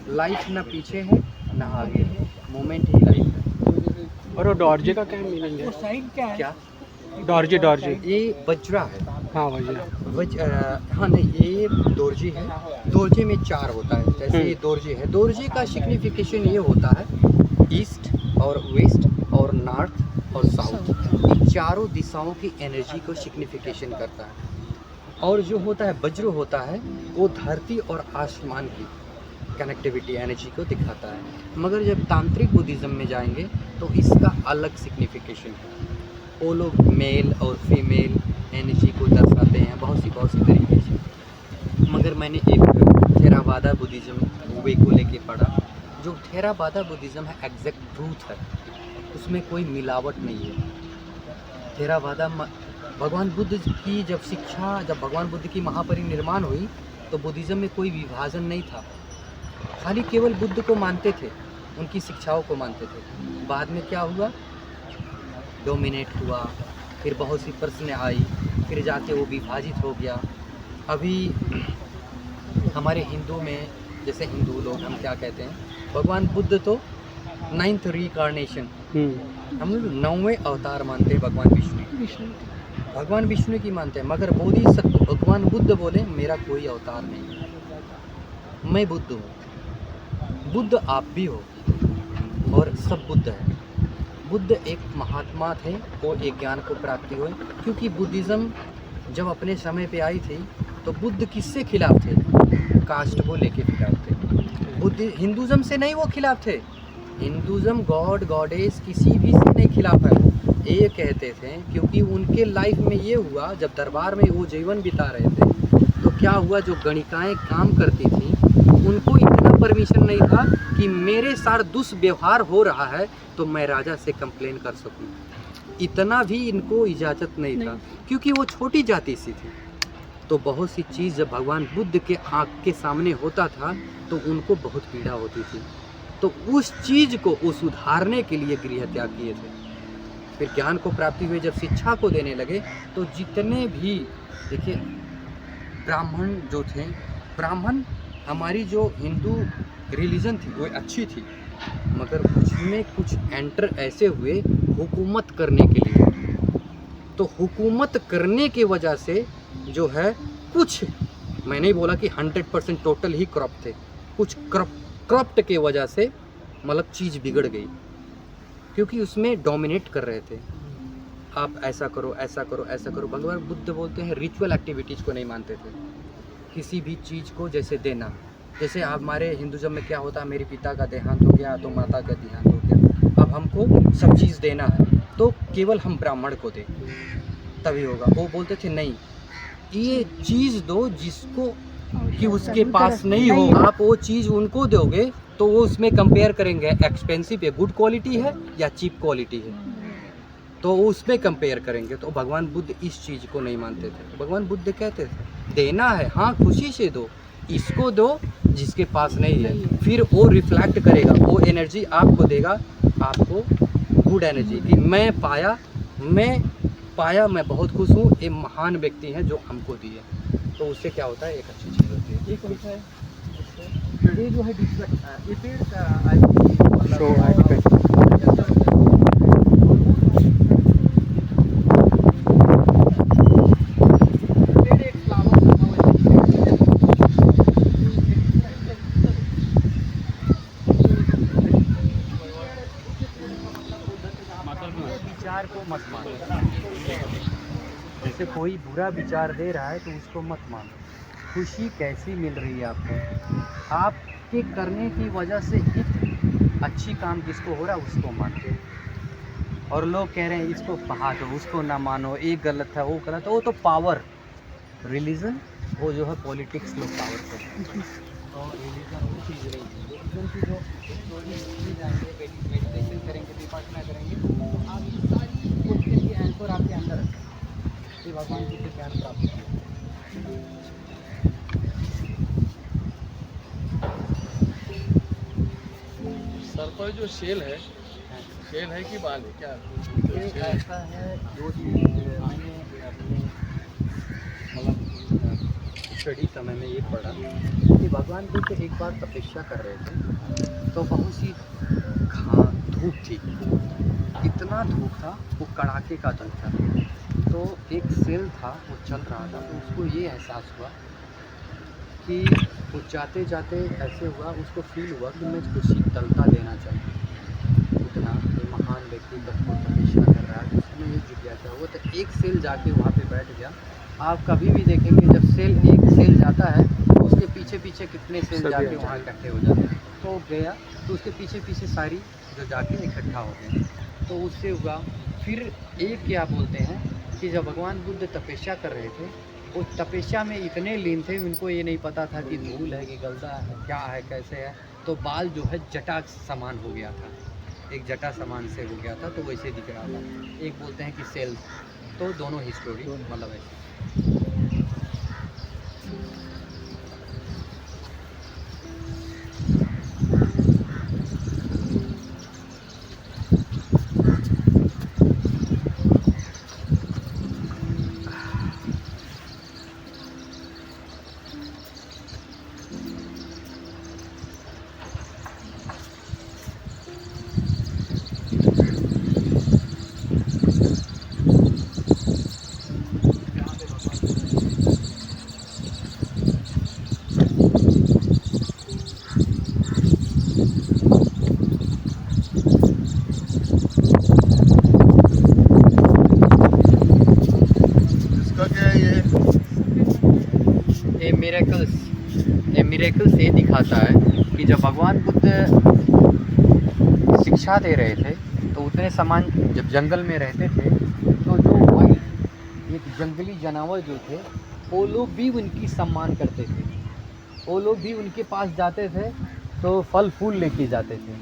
लाइफ ना पीछे है ना आगे है, मोमेंट ही लाइफ है। और वो डॉर्जे का क्या मीनिंग है? क्या डॉर्जे ये वज्रा है। हाँ भैया। हाँ नहीं, ये दोरजी है। दोरजे में 4 होता है, जैसे ये दोरजे है। दोरजे का सिग्निफिकेशन ये होता है ईस्ट और वेस्ट और नॉर्थ और साउथ, ये चारों दिशाओं की एनर्जी को सिग्निफिकेशन करता है। और जो होता है वज्र होता है, वो धरती और आसमान की कनेक्टिविटी एनर्जी को दिखाता है। मगर जब तांत्रिक बुद्धिज़्म में जाएंगे तो इसका अलग सिग्निफिकेशन है। वो लोग मेल और फीमेल एनर्जी को दर्शाते हैं बहुत सी तरीके से। मगर मैंने एक थेरावादा बुद्धिज़्म वे को लेके पढ़ा। जो थेरावादा बुद्धिज़्म है एग्जैक्ट ट्रूथ है, उसमें कोई मिलावट नहीं है। थेरावादा भगवान बुद्ध की जब भगवान बुद्ध की महापरिनिर्वाण हुई तो बुद्धिज़्म में कोई विभाजन नहीं था, खाली केवल बुद्ध को मानते थे, उनकी शिक्षाओं को मानते थे। बाद में क्या हुआ, डोमिनेट हुआ, फिर बहुत सी प्रश्न आई, फिर जाके वो विभाजित हो गया। अभी हमारे हिंदू में, जैसे हिंदू लोग हम क्या कहते हैं, भगवान बुद्ध तो 9th रीकार्नेशन, हम लोग 9वें अवतार मानते हैं भगवान विष्णु की मानते हैं। मगर बोधिसत्व भगवान बुद्ध बोले मेरा कोई अवतार नहीं है, मैं बुद्ध हूँ। बुद्ध आप भी हो और सब बुद्ध है। बुद्ध एक महात्मा थे, वो एक ज्ञान को प्राप्ति हुई। क्योंकि बुद्धिज़्म जब अपने समय पे आई थी तो बुद्ध किससे खिलाफ थे, कास्ट को लेके खिलाफ थे। बुद्ध हिंदुज़्म से नहीं वो खिलाफ थे, हिंदुज़्म गॉड गॉडेस किसी भी से नहीं खिलाफ है। ये कहते थे क्योंकि उनके लाइफ में ये हुआ, जब दरबार में वो जीवन बिता रहे थे तो क्या हुआ, जो गणिकाएँ काम करती थी उनको इतना परमिशन नहीं था कि मेरे साथ दुष्व्यवहार हो रहा है तो मैं राजा से कंप्लेन कर सकूं। इतना भी इनको इजाज़त नहीं था, क्योंकि वो छोटी जाति सी थी। तो बहुत सी चीज़ जब भगवान बुद्ध के आँख के सामने होता था तो उनको बहुत पीड़ा होती थी। तो उस चीज़ को वो सुधारने के लिए गृह त्याग किए थे। फिर ज्ञान को प्राप्ति हुई, जब शिक्षा को देने लगे तो जितने भी, देखिए ब्राह्मण जो थे, ब्राह्मण हमारी जो हिंदू रिलीजन थी वो अच्छी थी, मगर उसमें कुछ एंटर ऐसे हुए हुकूमत करने के लिए। तो हुकूमत करने की वजह से जो है कुछ, मैं नहीं बोला कि 100% टोटल ही करप्ट थे, कुछ करप्ट के वजह से मतलब चीज़ बिगड़ गई, क्योंकि उसमें डोमिनेट कर रहे थे। आप ऐसा करो, ऐसा करो, ऐसा करो। भगवान बुद्ध बोलते हैं रिचुअल एक्टिविटीज़ को नहीं मानते थे। किसी भी चीज़ को जैसे देना, जैसे हमारे हिंदुज़म में क्या होता है, मेरे पिता का देहांत हो गया तो माता का देहांत हो गया, अब हमको सब चीज़ देना है तो केवल हम ब्राह्मण को दें तभी होगा। वो बोलते थे नहीं, ये चीज़ दो जिसको कि उसके पास नहीं हो, आप वो चीज़ उनको दोगे तो वो उसमें कंपेयर करेंगे एक्सपेंसिव है, गुड क्वालिटी है या चीप क्वालिटी है, तो वो उसमें कंपेयर करेंगे। तो भगवान बुद्ध इस चीज़ को नहीं मानते थे। भगवान बुद्ध कहते थे देना है हाँ खुशी से दो, इसको दो जिसके पास नहीं है, फिर वो रिफ्लेक्ट करेगा, वो एनर्जी आपको देगा, आपको गुड एनर्जी कि मैं पाया, मैं बहुत खुश हूँ, ये महान व्यक्ति हैं जो हमको दिए, तो उससे क्या होता है एक अच्छी चीज़ होती है। ये कौन सा है? ये जो है ये पेड़ का शो है। विचार को मत मानो। जैसे कोई बुरा विचार दे रहा है तो उसको मत मानो। खुशी कैसी मिल रही है आपको, आपके करने की वजह से एक अच्छी काम जिसको हो रहा है उसको मानो। और लोग कह रहे हैं इसको बहा दो, उसको ना मानो, एक गलत है वो गलत है, वो तो पावर, रिलीजन वो जो है पॉलिटिक्स लोग पावर करते हैं, और रिलीजन वो चीज़ नहीं है। रिलीजन की जो मेडिटेशन करेंगे, विपश्यना करेंगे तो आप ये सारी क्वेश्चन की आंसर आपके अंदर है। ये भगवान जी से ज्ञान प्राप्त किया। सर पर जो शेल है कि बाल है क्या? ये ऐसा है जो चीज़ मैंने अपने मतलब स्टडी समय में ये पढ़ा कि भगवान बुद्ध एक बार तपस्या कर रहे थे तो बहुत सी धूप थी, इतना धूप था, वो कड़ाके का धूप था। तो एक सेल था वो चल रहा था, तो उसको ये एहसास हुआ कि वो जाते जाते ऐसे हुआ, उसको फील हुआ कि मैं इसको शीतलता देना चाहिए। उतना ये महान व्यक्ति जब वो तपस्या कर रहा है उसमें ये जिज्ञासा हुआ, तो एक सेल जाके वहाँ पे बैठ गया। आप कभी भी देखेंगे जब एक सेल जाता है तो उसके पीछे पीछे कितने सेल जाके वहाँ इकट्ठे हो जाते हैं। तो गया तो उसके पीछे पीछे सारी जो जाके इकट्ठा हो गए, तो उससे हुआ। फिर एक क्या बोलते हैं कि जब भगवान बुद्ध तपस्या कर रहे थे, वो तपस्या में इतने लीन थे, उनको ये नहीं पता था कि धूल है कि गलदा है, क्या है कैसे है, तो बाल जो है जटा समान हो गया था, एक जटा समान से हो गया था, तो वैसे दिख रहा था। एक बोलते हैं कि सेल, तो दोनों ही स्टोरी मतलब ऐसे। मिरेकल से दिखाता है कि जब भगवान बुद्ध शिक्षा दे रहे थे तो उतने समान जब जंगल में रहते थे तो जो वाइल्ड एक जंगली जानवर जो थे वो लोग भी उनकी सम्मान करते थे, वो लोग भी उनके पास जाते थे तो फल फूल लेके जाते थे।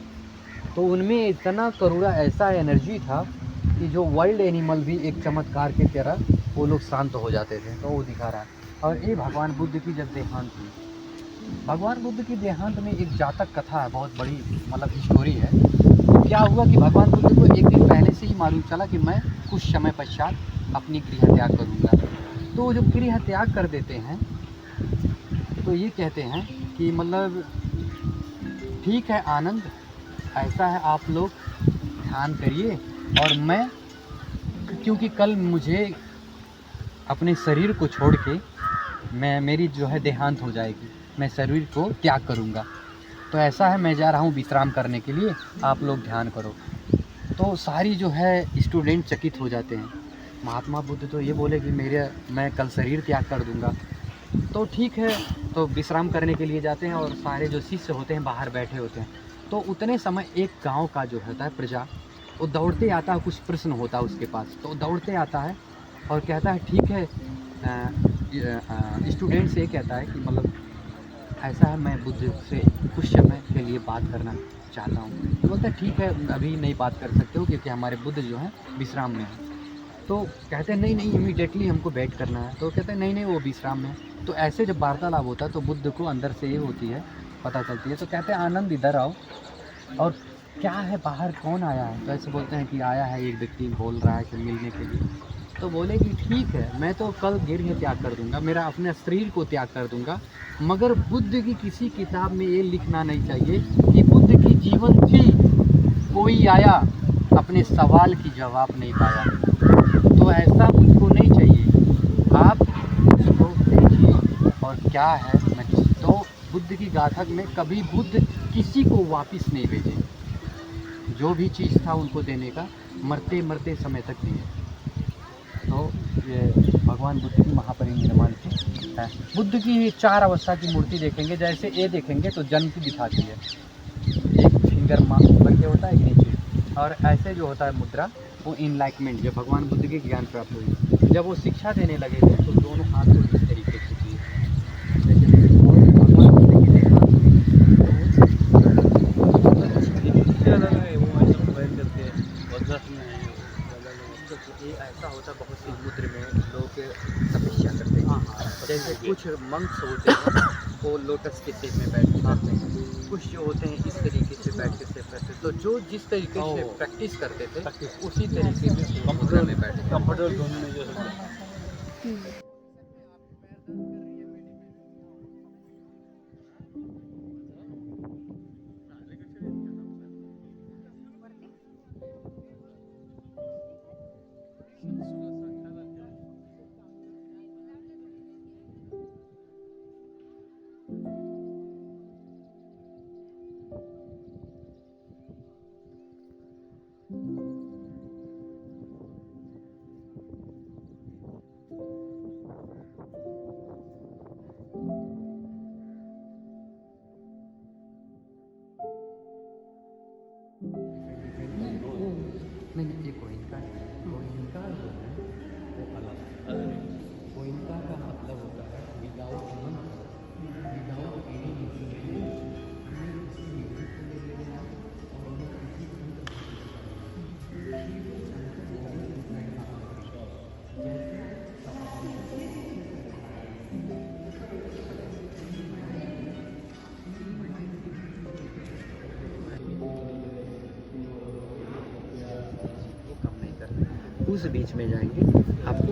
तो उनमें इतना करुणा, ऐसा एनर्जी था कि जो वाइल्ड एनिमल भी एक चमत्कार की तरह वो लोग शांत हो जाते थे। तो वो दिखा रहा है। और ये भगवान बुद्ध की जब देहांत हुई, भगवान बुद्ध की देहांत में एक जातक कथा है, बहुत बड़ी मतलब स्टोरी है। तो क्या हुआ कि भगवान बुद्ध को एक दिन पहले से ही मालूम चला कि मैं कुछ समय पश्चात अपनी गृह त्याग करूँगा। तो जब गृह त्याग कर देते हैं तो ये कहते हैं कि मतलब ठीक है आनंद, ऐसा है आप लोग ध्यान करिए, और मैं क्योंकि कल मुझे अपने शरीर को छोड़ के मेरी जो है देहांत हो जाएगी, मैं शरीर को त्याग करूँगा, तो ऐसा है मैं जा रहा हूँ विश्राम करने के लिए, आप लोग ध्यान करो। तो सारी जो है स्टूडेंट चकित हो जाते हैं महात्मा बुद्ध तो ये बोले कि मैं कल शरीर त्याग कर दूंगा। तो ठीक है, तो विश्राम करने के लिए जाते हैं और सारे जो शिष्य होते हैं बाहर बैठे होते हैं। तो उतने समय एक गांव का जो होता है प्रजा, वो दौड़ते आता है, कुछ प्रश्न होता है उसके पास, तो दौड़ते आता है और कहता है ठीक है, स्टूडेंट से कहता है कि मतलब ऐसा है, मैं बुद्ध से कुछ समय के लिए बात करना चाहता हूँ। तो बोलता है ठीक है, अभी नहीं बात कर सकते हो क्योंकि हमारे बुद्ध जो हैं विश्राम में हैं। तो कहते हैं नहीं इमीडिएटली हमको बैठ करना है। तो कहते हैं नहीं वो विश्राम में है। तो ऐसे जब वार्तालाप होता है तो बुद्ध को अंदर से ये होती है, पता चलती है। तो कहते हैं आनंद इधर आओ, और क्या है बाहर कौन आया है? तो ऐसे बोलते हैं कि आया है एक व्यक्ति, बोल रहा है कि मिलने के लिए। तो बोले कि ठीक है, मैं तो कल गिरह त्याग कर दूंगा, मेरा अपने शरीर को त्याग कर दूंगा, मगर बुद्ध की किसी किताब में ये लिखना नहीं चाहिए कि बुद्ध की जीवन थी, कोई आया अपने सवाल की जवाब नहीं पाया। तो ऐसा बुद्ध को नहीं चाहिए, आप उसको देखिए और क्या है मैं। तो बुद्ध की गाथा में कभी बुद्ध किसी को वापस नहीं भेजे, जो भी चीज़ था उनको देने का मरते मरते समय तक दिए। तो ये भगवान बुद्ध की महापरिनिर्वाण की है। बुद्ध की 4 अवस्था की मूर्ति देखेंगे, जैसे ये देखेंगे तो जन्म की दिखाती है, एक फिंगर माँ ऊपर के होता है एक नीचे, और ऐसे जो होता है मुद्रा वो इनलाइटमेंट, जब भगवान बुद्ध के ज्ञान प्राप्त हुई, जब वो शिक्षा देने लगे थे तो दोनों हाथ को इस तरीके से किए, जैसे भगवान बुद्ध की देखा ये ऐसा होता है। बहुत सी समुद्र में लोग तपस्या करते हैं, जैसे कुछ मंक्स होते हैं वो लोटस के शेप में बैठ के करते हैं, कुछ जो होते हैं इस तरीके से बैठ के शेप करते हैं। तो जो जिस तरीके से प्रैक्टिस करते थे उसी तरीके से समुद्र में बैठे कंफर्टेबल जोन में जो नहीं ये गोइंका है। गोइंका जो है वो अलग है। गोइंका का मतलब होता है without money, without any instrument. उस बीच में जाएंगे, आपको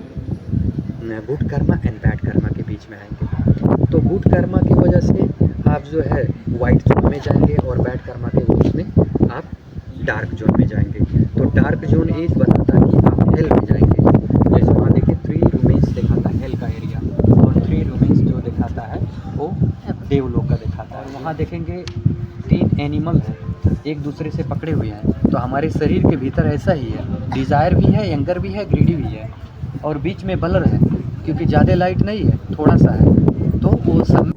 good Karma and bad Karma के बीच में आएंगे। तो गुड कर्मा की वजह से आप जो है वाइट जोन में जाएंगे और बैड कर्मा के उसमें आप डार्क जोन में जाएंगे। तो डार्क जोन एज बताता है कि आप हेल में जाएंगे। जैसे वहाँ देखिए 3 रूमेंस दिखाता है हेल का एरिया, और 3 रूमेंस जो दिखाता है वो देवलोक का दिखाता है। वहाँ देखेंगे 3 एनिमल हैं, एक दूसरे से पकड़े हुए हैं। तो हमारे शरीर के भीतर ऐसा ही है, डिज़ायर भी है, एंगर भी है, ग्रीडी भी है, और बीच में बलर है, क्योंकि ज़्यादा लाइट नहीं है, थोड़ा सा है। तो वो सब